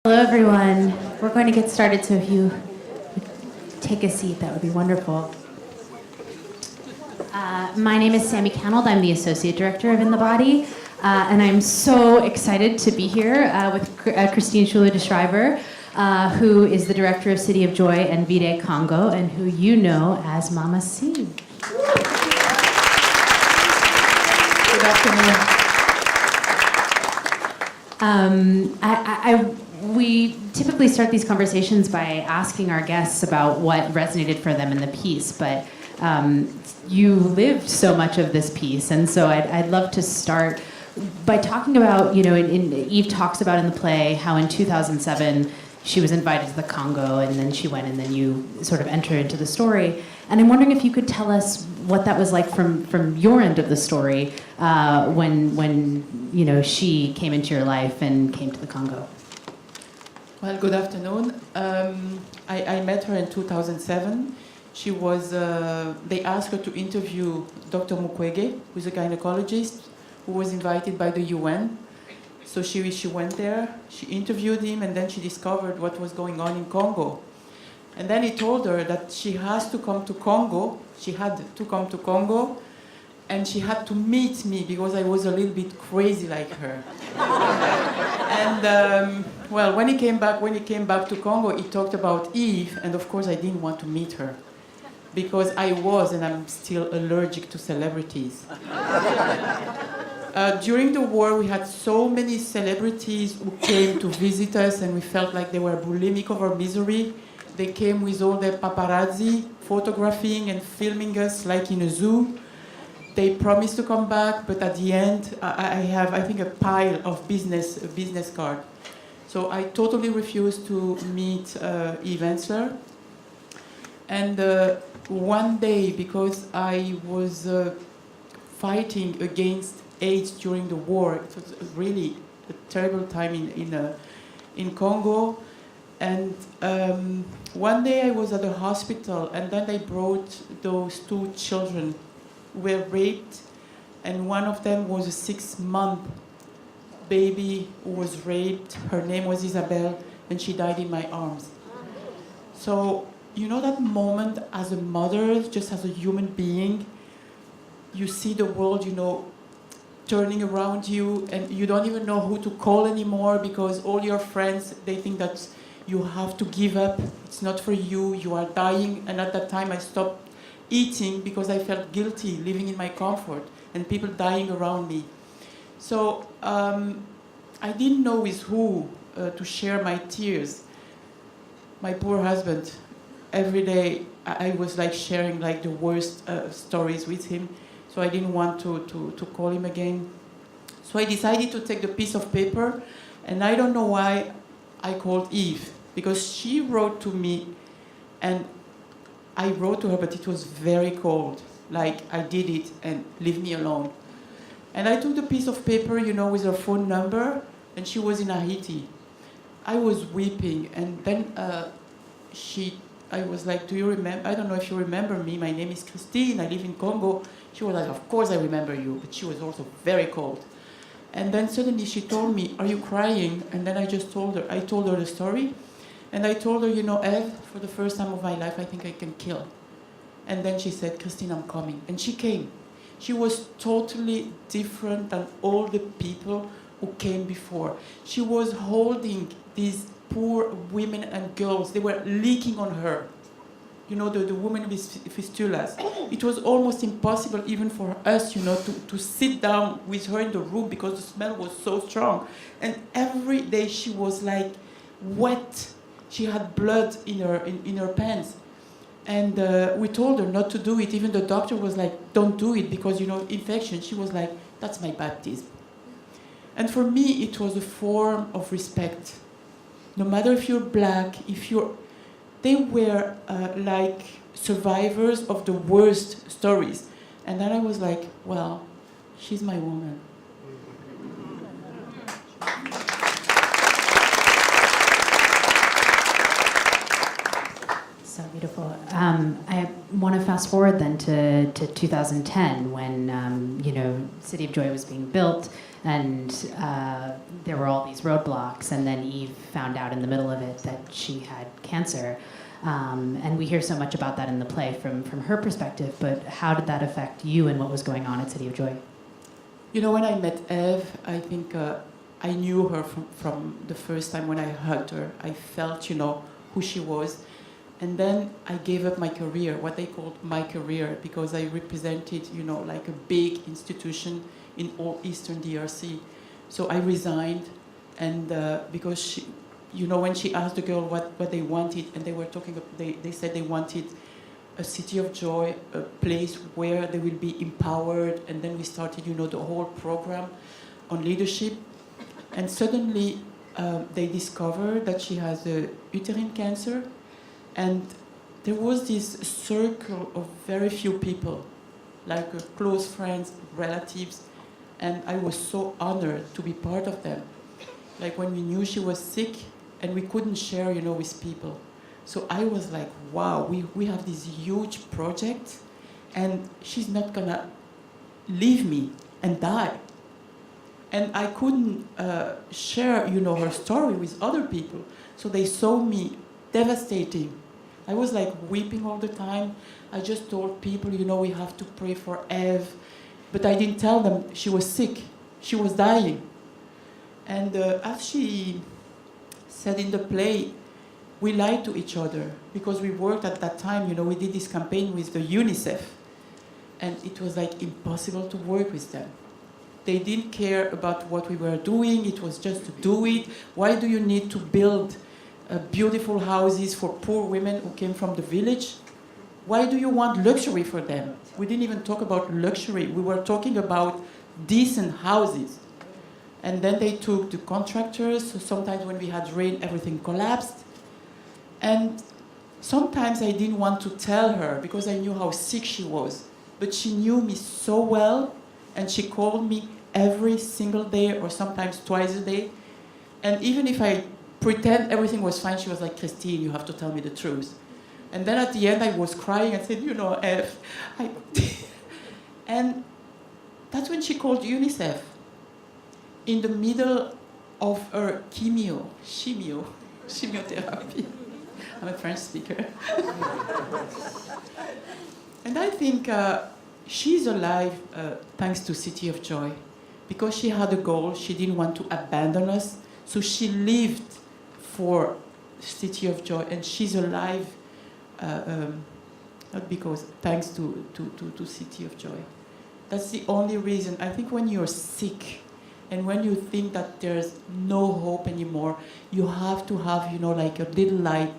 Hello, everyone. We're going to get started, so if you would take a seat, that would be wonderful. My name is Sammy Canold. I'm the Associate Director of In the Body, and I'm so excited to be here with Christine Schuler Deschryver, who is the Director of City of Joy and Vide Congo, and who you know as Mama C. Good afternoon. We typically start these conversations by asking our guests about what resonated for them in the piece, but you lived so much of this piece, and so I'd love to start by talking about, Eve talks about in the play how in 2007 she was invited to the Congo, and then she went, and then you sort of enter into the story. And I'm wondering if you could tell us what that was like from your end of the story when she came into your life and came to the Congo. Well, good afternoon. I met her in 2007. She was. They asked her to interview Dr. Mukwege, who is a gynecologist, who was invited by the UN. So she went there, she interviewed him, and then she discovered what was going on in Congo. And then he told her that she has to come to Congo. She had to come to Congo, and she had to meet me because I was a little bit crazy like her. And when he came back to Congo, he talked about Eve, and of course I didn't want to meet her because I was, and I'm still allergic to celebrities. During the war, we had so many celebrities who came to visit us, and we felt like they were bulimic of our misery. They came with all their paparazzi, photographing and filming us like in a zoo. They promised to come back, but at the end, I have, I think, a pile of business card. So I totally refused to meet Eve Ensler. And one day, because I was fighting against AIDS during the war, it was really a terrible time in Congo. And one day I was at the hospital, and then they brought those two children who were raped, and one of them was a 6-month baby who was raped. Her name was Isabel, and she died in my arms. So, that moment as a mother, just as a human being, you see the world, turning around you, and you don't even know who to call anymore because all your friends, they think that you have to give up, it's not for you, you are dying. And at that time I stopped eating because I felt guilty living in my comfort and people dying around me. So I didn't know with who to share my tears. My poor husband, every day I was like sharing like the worst stories with him, so I didn't want to call him again. So I decided to take the piece of paper, and I don't know why I called Eve, because she wrote to me, and I wrote to her, but it was very cold. Like, I did it, and leave me alone. And I took the piece of paper, with her phone number, and she was in Haiti. I was weeping, and then I was like, do you remember? I don't know if you remember me. My name is Christine. I live in Congo. She was like, of course I remember you, but she was also very cold. And then suddenly she told me, are you crying? And then I told her the story. And I told her, Eve, for the first time of my life, I think I can kill. And then she said, Christine, I'm coming. And she came. She was totally different than all the people who came before. She was holding these poor women and girls. They were leaking on her. The woman with fistulas. It was almost impossible even for us, to sit down with her in the room because the smell was so strong. And every day she was like wet. She had blood in her pants. And we told her not to do it. Even the doctor was like, don't do it because, infection. She was like, that's my baptism. And for me, it was a form of respect. No matter if you're black, they were like survivors of the worst stories. And then I was like, well, she's my woman. So beautiful. I want to fast forward then to 2010 when, City of Joy was being built, and there were all these roadblocks, and then Eve found out in the middle of it that she had cancer. And we hear so much about that in the play from her perspective, but how did that affect you and what was going on at City of Joy? You know, when I met Eve, I think I knew her from the first time when I hugged her. I felt, you know, who she was. And then I gave up my career, what they called my career, because I represented, you know, like a big institution in all Eastern DRC. So I resigned, and because she, you know, when she asked the girl what they wanted, and they were talking, they said they wanted a City of Joy, a place where they will be empowered, and then we started, you know, the whole program on leadership. And suddenly they discovered that she has a uterine cancer, and there was this circle of very few people, like close friends, relatives, and I was so honored to be part of them. Like when we knew she was sick, and we couldn't share, you know, with people. So I was like, wow, we have this huge project, and she's not gonna leave me and die. And I couldn't share, you know, her story with other people. So they saw me devastating. I was like weeping all the time. I just told people, you know, we have to pray for Eve. But I didn't tell them she was sick. She was dying. And as she said in the play, we lied to each other because we worked at that time, you know, we did this campaign with the UNICEF. And it was like impossible to work with them. They didn't care about what we were doing. It was just to do it. Why do you need to build beautiful houses for poor women who came from the village? Why do you want luxury for them? We didn't even talk about luxury. We were talking about decent houses. And then they took the contractors. So sometimes when we had rain, everything collapsed. And sometimes I didn't want to tell her because I knew how sick she was. But she knew me so well, and she called me every single day or sometimes twice a day. And even if I pretend everything was fine, she was like, Christine, you have to tell me the truth. And then at the end, I was crying and said, you know, F. And that's when she called UNICEF. In the middle of her chemotherapy. I'm a French speaker. And I think she's alive thanks to City of Joy. Because she had a goal, she didn't want to abandon us. So she lived for City of Joy, and she's alive not because, thanks to City of Joy. That's the only reason. I think when you're sick and when you think that there's no hope anymore, you have to have, you know, like a little light,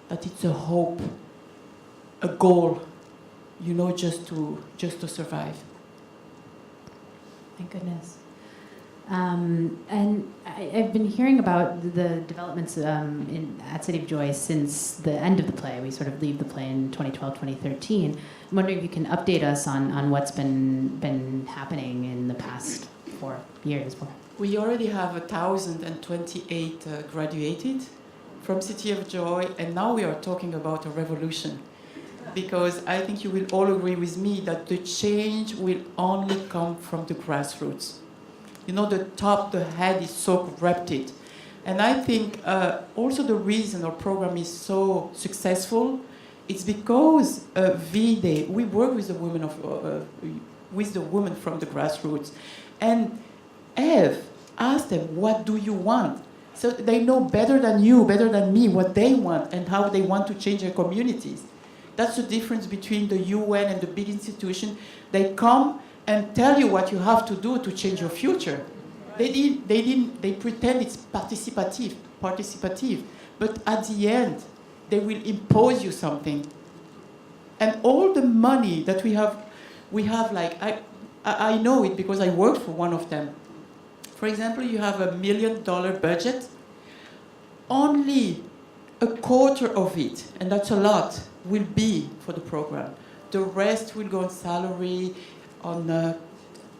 that it's a hope, a goal, you know, just to survive. Thank goodness. And I've been hearing about the developments at City of Joy since the end of the play. We sort of leave the play in 2012, 2013. I'm wondering if you can update us on what's been happening in the past 4 years. We already have 1,028 graduated from City of Joy, and now we are talking about a revolution. Because I think you will all agree with me that the change will only come from the grassroots. You know, the top, the head is so corrupted. And I think also the reason our program is so successful, it's because V-Day, we work with the women from the grassroots. And Eve asked them, what do you want? So they know better than you, better than me, what they want and how they want to change their communities. That's the difference between the UN and the big institution. They come and tell you what you have to do to change your future. They pretend it's participative, but at the end, they will impose you something. And all the money that we have like, I know it because I worked for one of them. For example, you have $1 million budget, only a quarter of it, and that's a lot, will be for the program. The rest will go on salary, on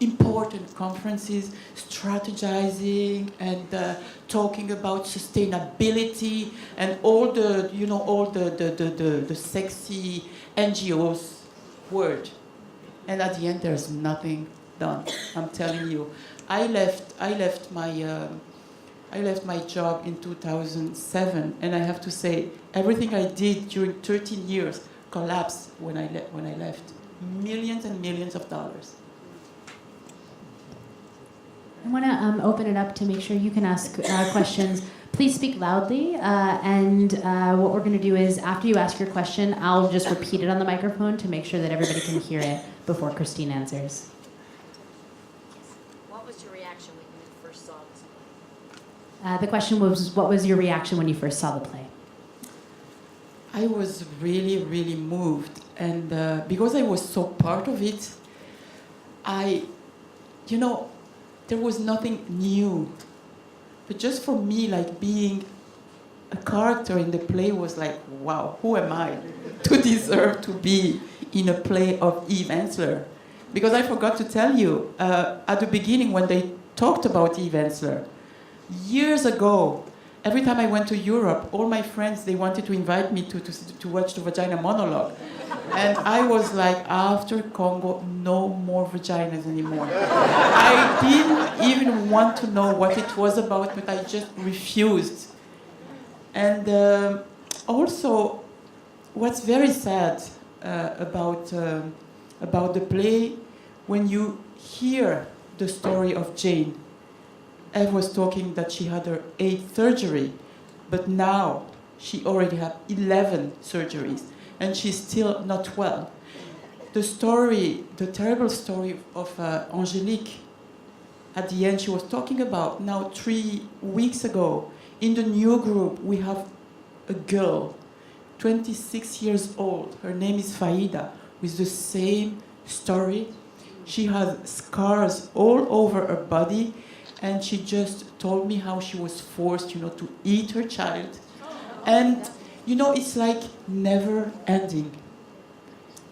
important conferences, strategizing and talking about sustainability and all the, you know, all the sexy NGOs word. And at the end, there's nothing done. I'm telling you. I left my job in 2007, and I have to say everything I did during 13 years collapsed when I left. Millions and millions of dollars. I want to open it up to make sure you can ask questions. Please speak loudly, and what we're going to do is, after you ask your question, I'll just repeat it on the microphone to make sure that everybody can hear it before Christine answers. What was your reaction when you first saw this play? The question was, what was your reaction when you first saw the play? I was really, really moved, and because I was so part of it, there was nothing new. But just for me, like being a character in the play was like, wow, who am I to deserve to be in a play of Eve Ensler? Because I forgot to tell you, at the beginning when they talked about Eve Ensler, years ago, every time I went to Europe, all my friends, they wanted to invite me to watch the vagina monologue. And I was like, after Congo, no more vaginas anymore. I didn't even want to know what it was about, but I just refused. And also, what's very sad about the play, when you hear the story of Jane, Eve was talking that she had her 8th surgery, but now she already had 11 surgeries, and she's still not well. The story, the terrible story of Angelique, at the end she was talking about, now 3 weeks ago, in the new group, we have a girl, 26 years old, her name is Faida, with the same story. She has scars all over her body, and she just told me how she was forced, to eat her child. And, it's like never ending.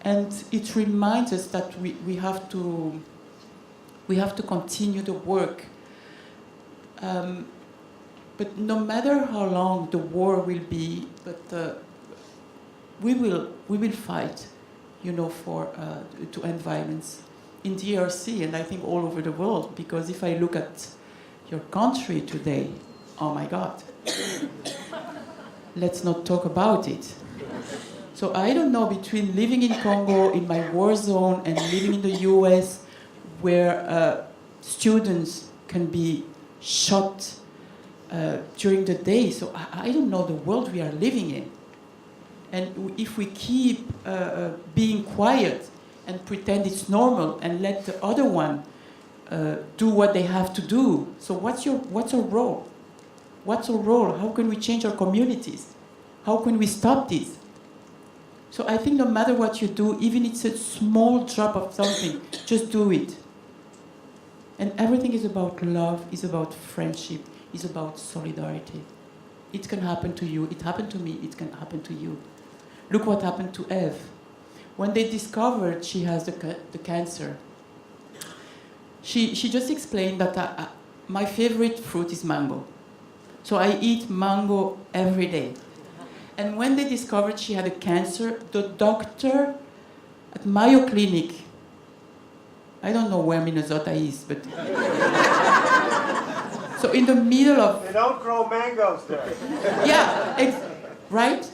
And it reminds us that we have to continue the work. But no matter how long the war will be, but we will fight, to end violence in DRC, and I think all over the world. Because if I look at your country today, oh my God, let's not talk about it. So I don't know, between living in Congo, in my war zone, and living in the US, where students can be shot during the day. So I don't know the world we are living in. And if we keep being quiet and pretend it's normal and let the other one do what they have to do, so what's our role? What's our role? How can we change our communities? How can we stop this? So I think no matter what you do, even if it's a small drop of something, just do it. And everything is about love, is about friendship, is about solidarity. It can happen to you, it happened to me, it can happen to you. Look what happened to Eve. When they discovered she has the cancer, she just explained that my favorite fruit is mango. So I eat mango every day. And when they discovered she had a cancer, the doctor at Mayo Clinic, I don't know where Minnesota is, but so in the middle of... They don't grow mangoes there. Yeah, right?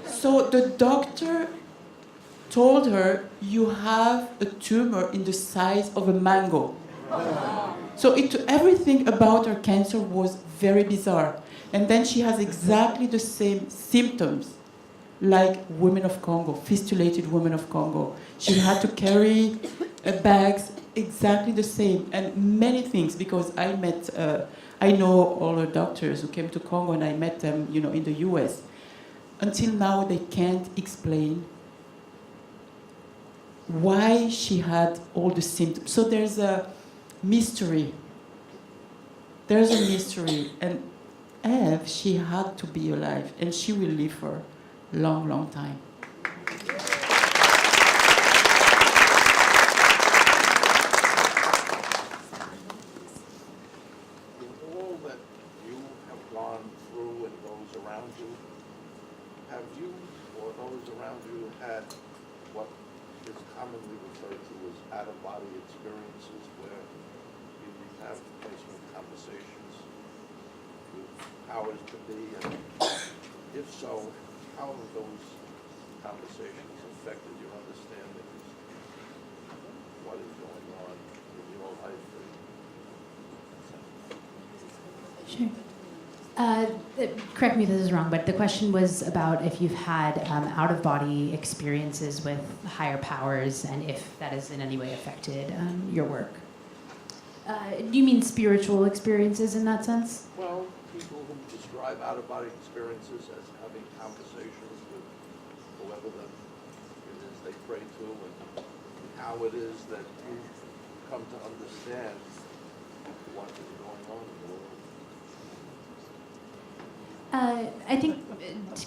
So the doctor told her, you have a tumor in the size of a mango. So everything about her cancer was very bizarre. And then she has exactly the same symptoms like women of Congo, fistulated women of Congo. She had to carry bags, exactly the same, and many things, because I know all the doctors who came to Congo, and I met them, in the US. Until now, they can't explain why she had all the symptoms. So there's a mystery. There's a mystery, and Eve, she had to be alive, and she will live for a long, long time. In all that you have gone through and those around you, have you or those around you had what is commonly referred to as out-of-body experiences, where you have placement conversations with powers to be? And if so, how have those conversations affected your understanding of what is going on in your life? Sure. Correct me if this is wrong, but the question was about if you've had out-of-body experiences with higher powers and if that has in any way affected your work. Do you mean spiritual experiences in that sense? Well, people who describe out-of-body experiences as having conversations with whoever it is they pray to, and how it is that you come to understand what is going on in the world. I think,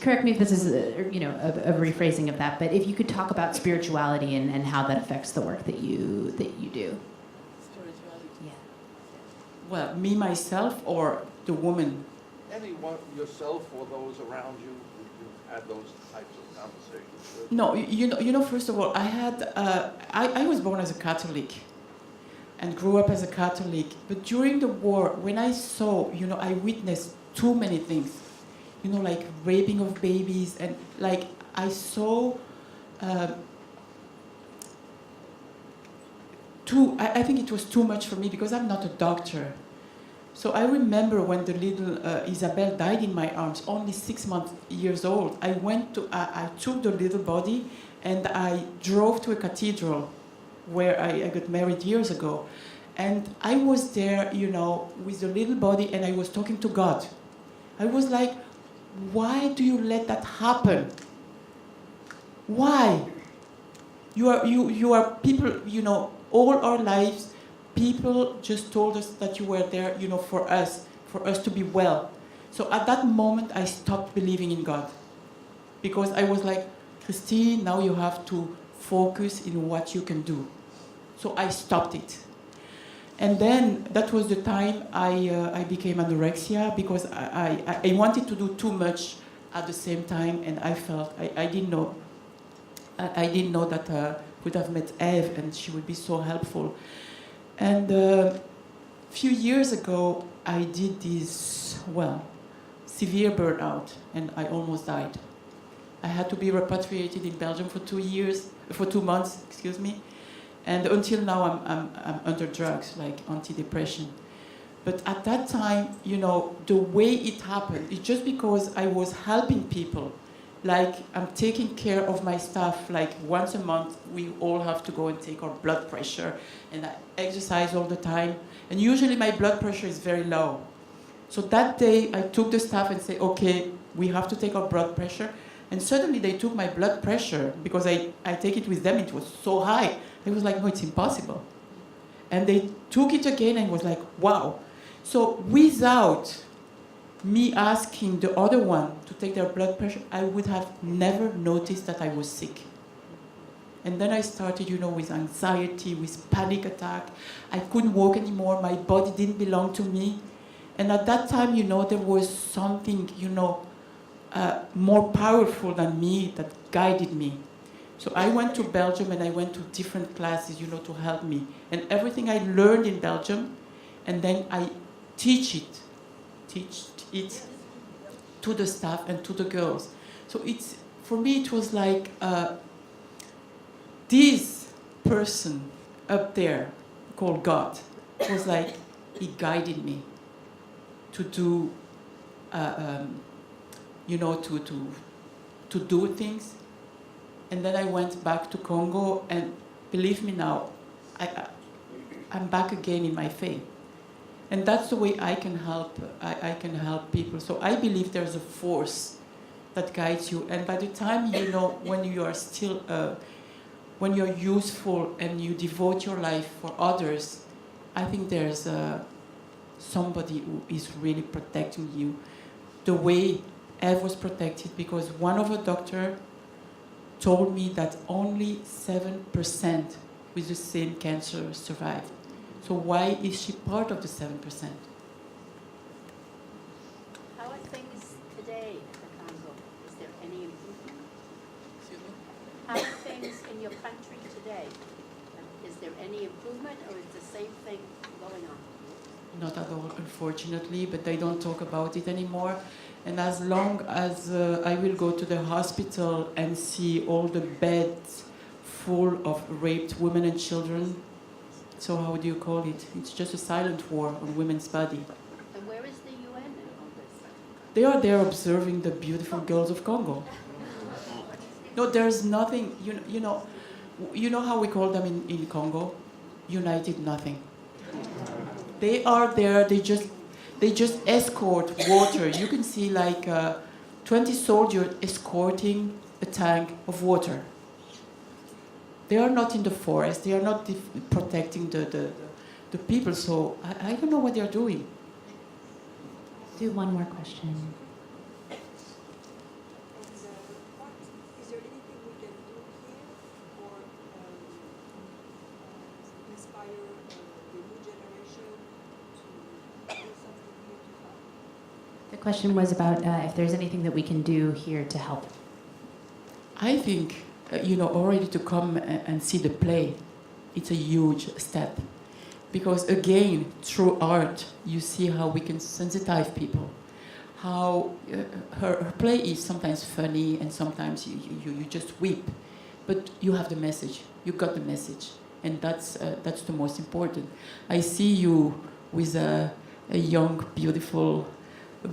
correct me if this is a rephrasing of that, but if you could talk about spirituality and how that affects the work that you do. Yeah. Well, me, myself, or the woman? Anyone, yourself or those around you, you've had those types of conversations with? No, you know. First of all, I was born as a Catholic, and grew up as a Catholic. But during the war, when I saw, I witnessed too many things, like raping of babies, and like I saw. I think it was too much for me because I'm not a doctor. So I remember when the little Isabel died in my arms, only 6 years old. I took the little body and I drove to a cathedral where I got married years ago. And I was there, with the little body, and I was talking to God. I was like, why do you let that happen? Why? You are people, all our lives, people just told us that you were there, for us to be well. So at that moment, I stopped believing in God. Because I was like, Christine, now you have to focus in what you can do. So I stopped it. And then that was the time I became anorexia because I wanted to do too much at the same time, and I felt I didn't know that I would have met Eve and she would be so helpful. And a few years ago, I did this, severe burnout, and I almost died. I had to be repatriated in Belgium for 2 months, and until now I'm under drugs, like antidepressant. But at that time, the way it happened, it's just because I was helping people. Like, I'm taking care of my staff, like once a month, we all have to go and take our blood pressure, and I exercise all the time. And usually my blood pressure is very low. So that day, I took the staff and said, okay, we have to take our blood pressure. And suddenly they took my blood pressure, because I take it with them, it was so high. I was like, no, it's impossible. And they took it again and was like, wow. So without me asking the other one to take their blood pressure, I would have never noticed that I was sick. And then I started, with anxiety, with panic attack. I couldn't walk anymore. My body didn't belong to me. And at that time, there was something, more powerful than me that guided me. So I went to Belgium and I went to different classes, to help me. And everything I learned in Belgium, and then I teach it to the staff and to the girls. So for me it was like this person up there called God was like, he guided me to do, to do things. And then I went back to Congo, and believe me now, I'm back again in my faith. And that's the way I can help. I can help people. So I believe there's a force that guides you. And by the time when you are still, when you're useful and you devote your life for others, I think there's somebody who is really protecting you. The way Eve was protected, because one of her doctors told me that only 7% with the same cancer survived. So why is she part of the 7%? How are things today in the Congo? Is there any improvement? Excuse me? How are things in your country today? Is there any improvement, or is the same thing going on? not at all, unfortunately, but they don't talk about it anymore. And as long as I will go to the hospital and see all the beds full of raped women and children, so how do you call it? It's just a silent war on women's body. And where is the UN in all this? They are there observing the beautiful girls of Congo. No, there's nothing, you know how we call them in Congo? United nothing. They are there, they just escort water. You can see like 20 soldiers escorting a tank of water. They are not in the forest, they are not protecting the people, so I don't know what they're doing. Do one more question. Is there anything we can do here or inspire the new generation to do something here to help? The question was about if there's anything that we can do here to help. I think, already to come and see the play, it's a huge step. Because again, through art, you see how we can sensitize people. How her play is sometimes funny and sometimes you just weep. But you have the message, you got the message. And that's the most important. I see you with a young, beautiful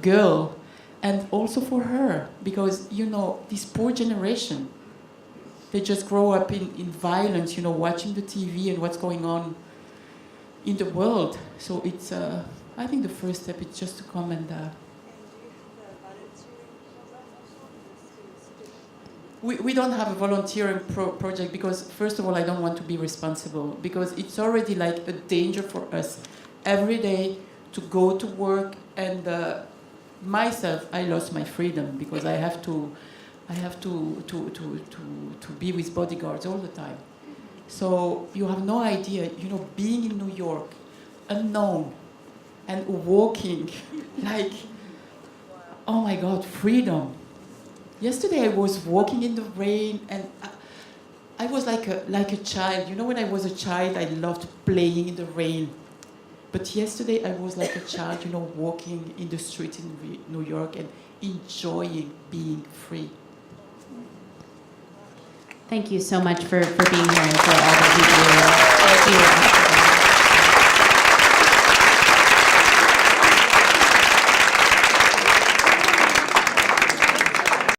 girl, and also for her, because, this poor generation, they just grow up in violence, watching the TV and what's going on in the world. So it's, I think the first step is just to come and... And do you have a volunteering program also? We don't have a volunteering project because, first of all, I don't want to be responsible because it's already like a danger for us every day to go to work, and myself, I lost my freedom because I have to be with bodyguards all the time. So you have no idea, being in New York, unknown, and walking, like, oh my God, freedom. Yesterday I was walking in the rain, and I was like a child. When I was a child, I loved playing in the rain. But yesterday I was like a child, walking in the street in New York and enjoying being free. Thank you so much for being here and for all that you do. Thank you.